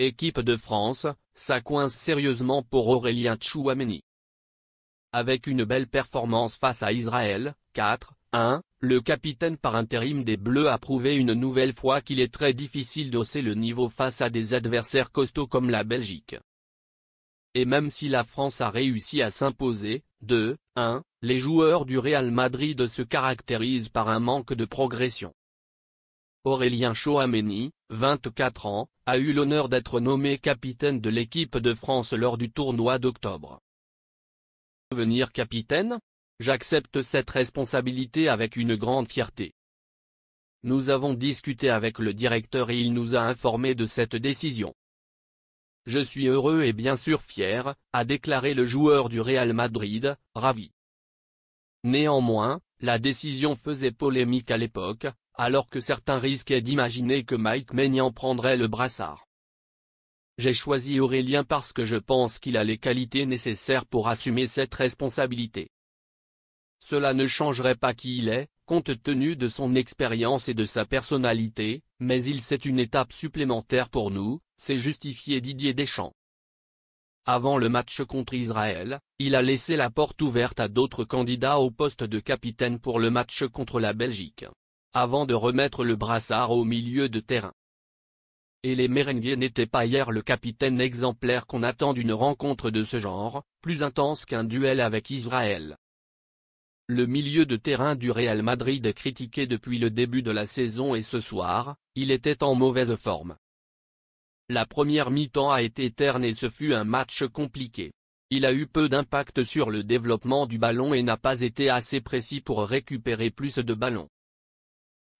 Équipe de France, ça coince sérieusement pour Aurélien Tchouaméni. Avec une belle performance face à Israël, 4-1, le capitaine par intérim des Bleus a prouvé une nouvelle fois qu'il est très difficile d'hausser le niveau face à des adversaires costauds comme la Belgique. Et même si la France a réussi à s'imposer, 2-1, les joueurs du Real Madrid se caractérisent par un manque de progression. Aurélien Tchouaméni, 24 ans, a eu l'honneur d'être nommé capitaine de l'équipe de France lors du tournoi d'octobre. Devenir capitaine? J'accepte cette responsabilité avec une grande fierté. Nous avons discuté avec le directeur et il nous a informé de cette décision. Je suis heureux et bien sûr fier, a déclaré le joueur du Real Madrid, ravi. Néanmoins, la décision faisait polémique à l'époque, alors que certains risquaient d'imaginer que Mike Maignan prendrait le brassard. J'ai choisi Aurélien parce que je pense qu'il a les qualités nécessaires pour assumer cette responsabilité. Cela ne changerait pas qui il est, compte tenu de son expérience et de sa personnalité, mais c'est une étape supplémentaire pour nous, s'est justifié Didier Deschamps. Avant le match contre Israël, il a laissé la porte ouverte à d'autres candidats au poste de capitaine pour le match contre la Belgique, avant de remettre le brassard au milieu de terrain. Et les Merengues n'étaient pas hier le capitaine exemplaire qu'on attend d'une rencontre de ce genre, plus intense qu'un duel avec Israël. Le milieu de terrain du Real Madrid est critiqué depuis le début de la saison et ce soir, il était en mauvaise forme. La première mi-temps a été terne et ce fut un match compliqué. Il a eu peu d'impact sur le développement du ballon et n'a pas été assez précis pour récupérer plus de ballons.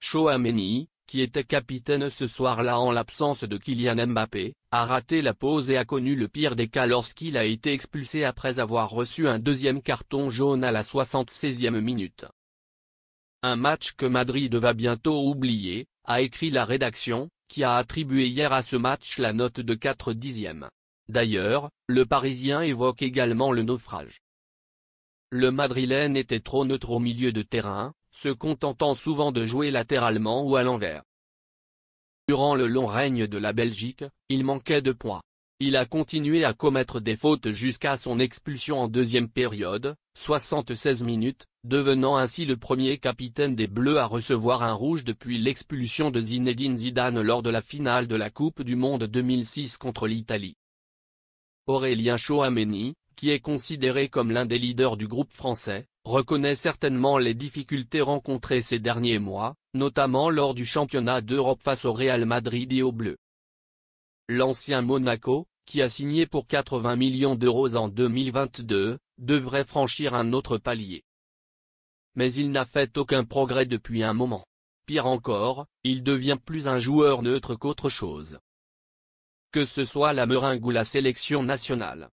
Tchouaméni, qui était capitaine ce soir-là en l'absence de Kylian Mbappé, a raté la pause et a connu le pire des cas lorsqu'il a été expulsé après avoir reçu un deuxième carton jaune à la 76e minute. Un match que Madrid va bientôt oublier, a écrit la rédaction, qui a attribué hier à ce match la note de 4/10. D'ailleurs, le Parisien évoque également le naufrage. Le Madrilène était trop neutre au milieu de terrain, se contentant souvent de jouer latéralement ou à l'envers. Durant le long règne de la Belgique, il manquait de points. Il a continué à commettre des fautes jusqu'à son expulsion en deuxième période, 76 minutes, devenant ainsi le premier capitaine des Bleus à recevoir un rouge depuis l'expulsion de Zinedine Zidane lors de la finale de la Coupe du Monde 2006 contre l'Italie. Aurélien Tchouaméni, qui est considéré comme l'un des leaders du groupe français, reconnaît certainement les difficultés rencontrées ces derniers mois, notamment lors du championnat d'Europe face au Real Madrid et aux Bleus. L'ancien Monaco, qui a signé pour 80 millions d'euros en 2022, devrait franchir un autre palier. Mais il n'a fait aucun progrès depuis un moment. Pire encore, il devient plus un joueur neutre qu'autre chose. Que ce soit la Meringue ou la sélection nationale.